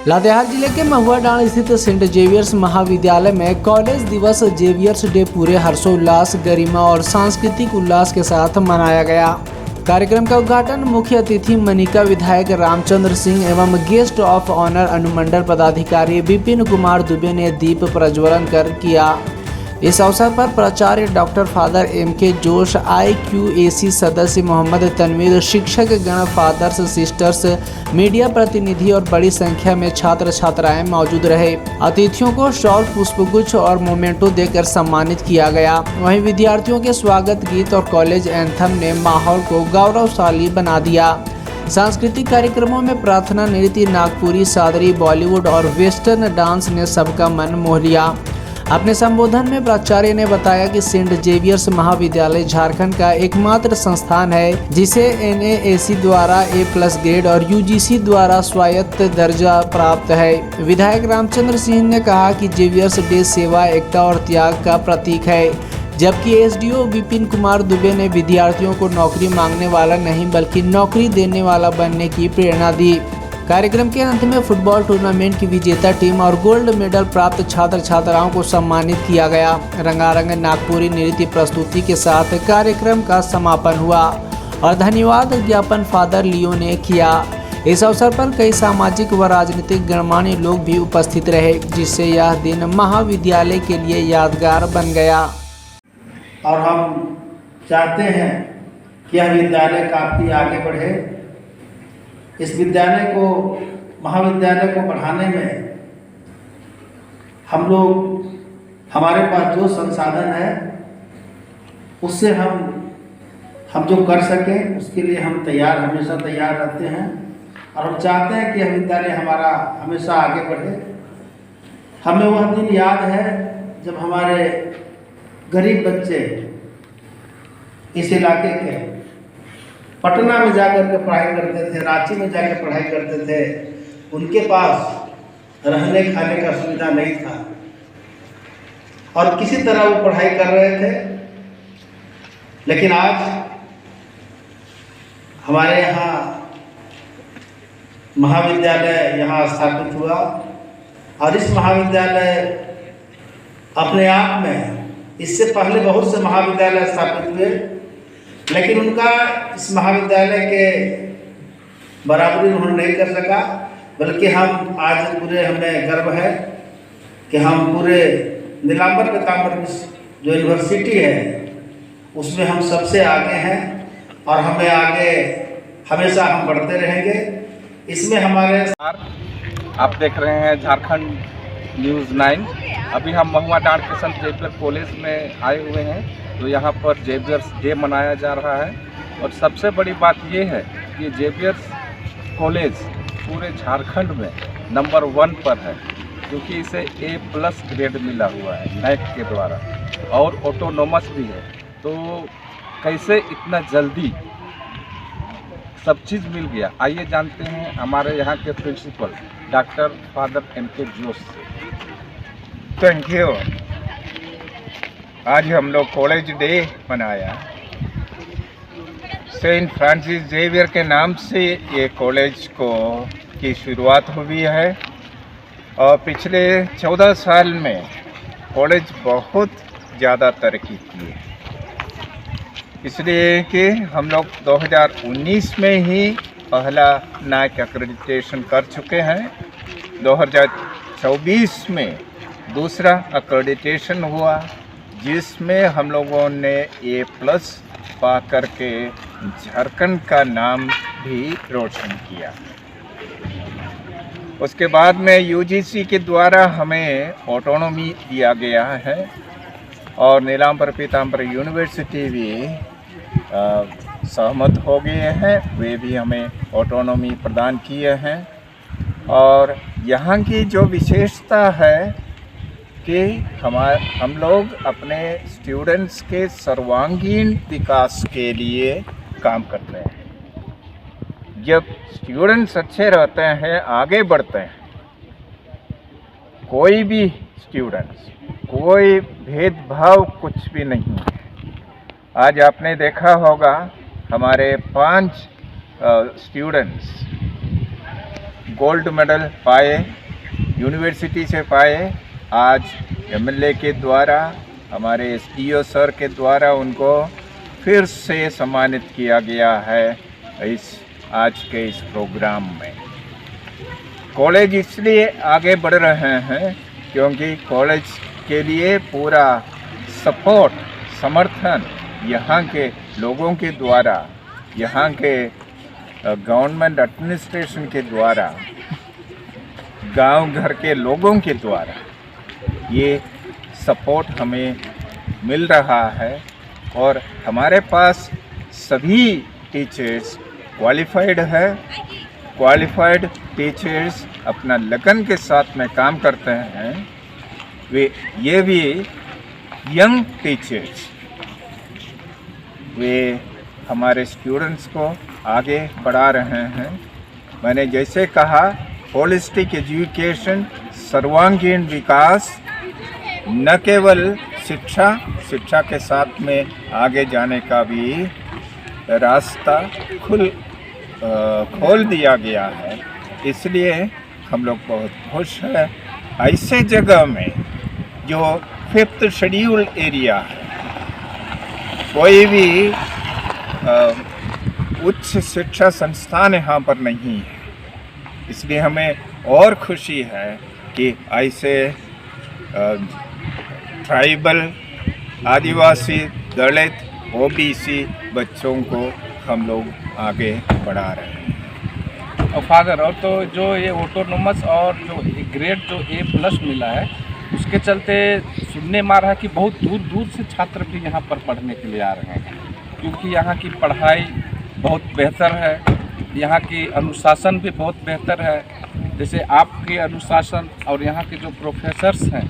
लातेहार जिले के महुआ डांड स्थित सेंट जेवियर्स महाविद्यालय में कॉलेज दिवस जेवियर्स डे पूरे हर्षोल्लास, गरिमा और सांस्कृतिक उल्लास के साथ मनाया गया। कार्यक्रम का उद्घाटन मुख्य अतिथि मनिका विधायक रामचंद्र सिंह एवं गेस्ट ऑफ ऑनर अनुमंडल पदाधिकारी विपिन कुमार दुबे ने दीप प्रज्वलन कर किया। इस अवसर पर प्राचार्य डॉक्टर फादर एम.के. जोश, IQAC सदस्य मोहम्मद तनवीर, शिक्षक गण, फादर्स, सिस्टर्स, मीडिया प्रतिनिधि और बड़ी संख्या में छात्र छात्राएं मौजूद रहे। अतिथियों को शॉल, पुष्पगुच्छ और मोमेंटो देकर सम्मानित किया गया। वहीं विद्यार्थियों के स्वागत गीत और कॉलेज एंथम ने माहौल को गौरवशाली बना दिया। सांस्कृतिक कार्यक्रमों में प्रार्थना, नृत्य, नागपुरी, सादरी, बॉलीवुड और वेस्टर्न डांस ने सबका मन मोह लिया। अपने संबोधन में प्राचार्य ने बताया कि सेंट जेवियर्स महाविद्यालय झारखंड का एकमात्र संस्थान है जिसे NAAC द्वारा A+ ग्रेड और UGC द्वारा स्वायत्त दर्जा प्राप्त है। विधायक रामचंद्र सिंह ने कहा कि जेवियर्स डे सेवा, एकता और त्याग का प्रतीक है, जबकि SDO विपिन कुमार दुबे ने विद्यार्थियों को नौकरी मांगने वाला नहीं बल्कि नौकरी देने वाला बनने की प्रेरणा दी। कार्यक्रम के अंत में फुटबॉल टूर्नामेंट की विजेता टीम और गोल्ड मेडल प्राप्त छात्र छात्राओं को सम्मानित किया गया। रंगारंग नागपुरी नृत्य प्रस्तुति के साथ कार्यक्रम का समापन हुआ और धन्यवाद ज्ञापन फादर लियो ने किया। इस अवसर पर कई सामाजिक व राजनीतिक गणमान्य लोग भी उपस्थित रहे, जिससे यह दिन महाविद्यालय के लिए यादगार बन गया। और हम चाहते हैं कि यह विद्यालय काफ़ी आगे बढ़े। इस विद्यालय को, महाविद्यालय को बढ़ाने में हम लोग, हमारे पास जो संसाधन है उससे हम जो कर सकें उसके लिए हम हमेशा तैयार रहते हैं और हम चाहते हैं कि यह विद्यालय हमारा हमेशा आगे बढ़े। हमें वह दिन याद है जब हमारे गरीब बच्चे इस इलाके के पटना में जाकर के पढ़ाई करते थे, रांची में जाकर पढ़ाई करते थे। उनके पास रहने खाने का सुविधा नहीं था और किसी तरह वो पढ़ाई कर रहे थे। लेकिन आज हमारे यहाँ महाविद्यालय यहाँ स्थापित हुआ और इस महाविद्यालय अपने आप में, इससे पहले बहुत से महाविद्यालय स्थापित हुए, लेकिन उनका इस महाविद्यालय के बराबरी उन्होंने नहीं कर सका। बल्कि हम आज पूरे, हमें गर्व है कि हम पूरे नीलांबर पीताम्बर जो यूनिवर्सिटी है उसमें हम सबसे आगे हैं और हमें आगे हमेशा हम बढ़ते रहेंगे। इसमें हमारे आप देख रहे हैं झारखंड न्यूज़ 9। अभी हम महुआ डांड के सेंट जेवियर कॉलेज में आए हुए हैं, तो यहाँ पर जेवियर्स डे मनाया जा रहा है। और सबसे बड़ी बात ये है कि जेवियर्स कॉलेज पूरे झारखंड में नंबर 1 पर है, क्योंकि इसे A+ ग्रेड मिला हुआ है NAAC के द्वारा और ऑटोनोमस भी है। तो कैसे इतना जल्दी सब चीज़ मिल गया, आइए जानते हैं हमारे यहाँ के प्रिंसिपल डॉक्टर फादर M.K. जोश से। Thank you. आज हम लोग कॉलेज डे मनाया। सेंट फ्रांसिस जेवियर के नाम से ये कॉलेज की शुरुआत हुई है और पिछले 14 साल में कॉलेज बहुत ज़्यादा तरक्की की है, इसलिए कि हम लोग 2019 में ही पहला NAAC एक्रेडिटेशन कर चुके हैं। 2024 में दूसरा एक्रेडिटेशन हुआ, जिसमें हम लोगों ने A+ पा करके झारखंड का नाम भी रोशन किया। उसके बाद में UGC के द्वारा हमें ऑटोनॉमी दिया गया है और नीलांबर पीताम्बर यूनिवर्सिटी भी सहमत हो गए हैं, वे भी हमें ऑटोनॉमी प्रदान किए हैं। और यहाँ की जो विशेषता है कि हम लोग अपने स्टूडेंट्स के सर्वांगीण विकास के लिए काम करते हैं। जब स्टूडेंट्स अच्छे रहते हैं, आगे बढ़ते हैं, कोई भी स्टूडेंट्स, कोई भेदभाव कुछ भी नहीं है। आज आपने देखा होगा हमारे 5 स्टूडेंट्स गोल्ड मेडल पाए, यूनिवर्सिटी से पाए। आज एमएलए के द्वारा, हमारे एसडीओ सर के द्वारा उनको फिर से सम्मानित किया गया है इस आज के इस प्रोग्राम में। कॉलेज इसलिए आगे बढ़ रहे हैं क्योंकि कॉलेज के लिए पूरा सपोर्ट, समर्थन यहाँ के लोगों के द्वारा, यहाँ के गवर्नमेंट एडमिनिस्ट्रेशन के द्वारा, गांव घर के लोगों के द्वारा ये सपोर्ट हमें मिल रहा है। और हमारे पास सभी टीचर्स क्वालिफाइड है। क्वालिफाइड टीचर्स अपना लगन के साथ में काम करते हैं। ये भी यंग टीचर्स, वे हमारे स्टूडेंट्स को आगे बढ़ा रहे हैं। मैंने जैसे कहा, होलिस्टिक एजुकेशन, सर्वांगीण विकास, न केवल शिक्षा के साथ में आगे जाने का भी रास्ता खोल दिया गया है। इसलिए हम लोग बहुत खुश हैं। ऐसे जगह में जो 5th शेड्यूल एरिया है, कोई भी उच्च शिक्षा संस्थान यहाँ पर नहीं है। इसलिए हमें और खुशी है कि ऐसे ट्राइबल, आदिवासी, दलित, ओबीसी बच्चों को हम लोग आगे बढ़ा रहे हैं। और फादर, और तो जो ये ऑटोनोमस और जो ग्रेड जो A+ मिला है, उसके चलते सुनने में आ रहा है कि बहुत दूर दूर से छात्र भी यहाँ पर पढ़ने के लिए आ रहे हैं, क्योंकि यहाँ की पढ़ाई बहुत बेहतर है, यहाँ की अनुशासन भी बहुत बेहतर है। जैसे आपके अनुशासन और यहाँ के जो प्रोफेसर्स हैं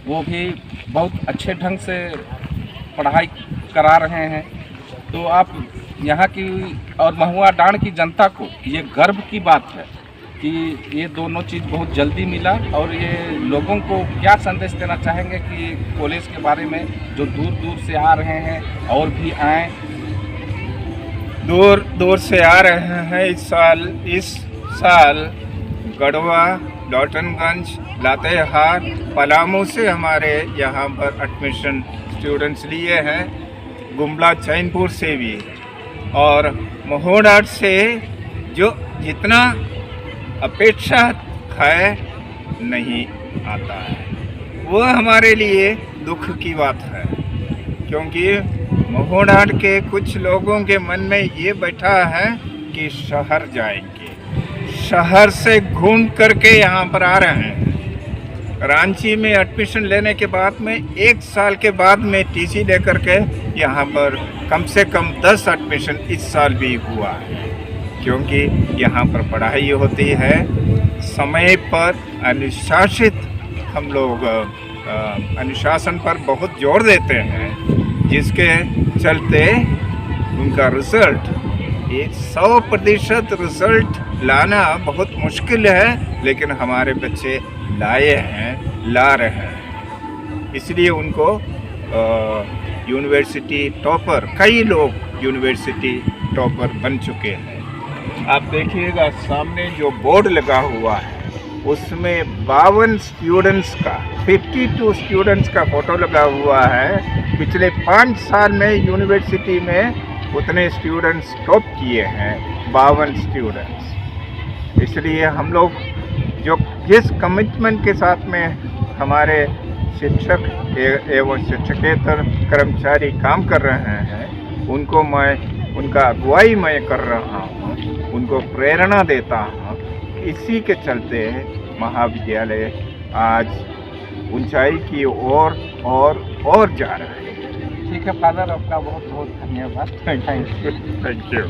वो भी बहुत अच्छे ढंग से पढ़ाई करा रहे हैं। तो आप यहाँ की और महुआ डांड की जनता को ये गर्व की बात है कि ये दोनों चीज़ बहुत जल्दी मिला। और ये लोगों को क्या संदेश देना चाहेंगे कि कॉलेज के बारे में, जो दूर दूर से आ रहे हैं और भी आएँ? दूर दूर से आ रहे हैं। इस साल गढ़वा, डॉल्टनगंज, लातेहार, पलामू से हमारे यहाँ पर एडमिशन स्टूडेंट्स लिए हैं, गुमला, चैनपुर से भी, और महोडाट से जो जितना अपेक्षा है नहीं आता है। वो हमारे लिए दुख की बात है, क्योंकि महोडाट के कुछ लोगों के मन में ये बैठा है कि शहर जाएंगे, शहर से घूम करके यहाँ पर आ रहे हैं। रांची में एडमिशन लेने के बाद में 1 साल के बाद में टीसी लेकर के यहाँ पर कम से कम 10 एडमिशन इस साल भी हुआ है, क्योंकि यहाँ पर पढ़ाई होती है समय पर, अनुशासित। हम लोग अनुशासन पर बहुत जोर देते हैं, जिसके चलते उनका रिज़ल्ट, 100% रिज़ल्ट लाना बहुत मुश्किल है, लेकिन हमारे बच्चे लाए हैं, ला रहे हैं। इसलिए उनको यूनिवर्सिटी टॉपर, कई लोग यूनिवर्सिटी टॉपर बन चुके हैं। आप देखिएगा सामने जो बोर्ड लगा हुआ है, उसमें 52 स्टूडेंट्स का, 52 स्टूडेंट्स का फ़ोटो लगा हुआ है। पिछले 5 साल में यूनिवर्सिटी में उतने स्टूडेंट्स टॉप किए हैं, 52 स्टूडेंट्स। इसलिए हम लोग जो जिस कमिटमेंट के साथ में हमारे शिक्षक एवं शिक्षकेतर कर्मचारी काम कर रहे हैं, उनको मैं, उनका अगुवाई मैं कर रहा हूँ, उनको प्रेरणा देता हूँ। इसी के चलते महाविद्यालय आज ऊंचाई की ओर और जा रहा है। ठीक है फादर, आपका बहुत बहुत धन्यवाद। Thank you.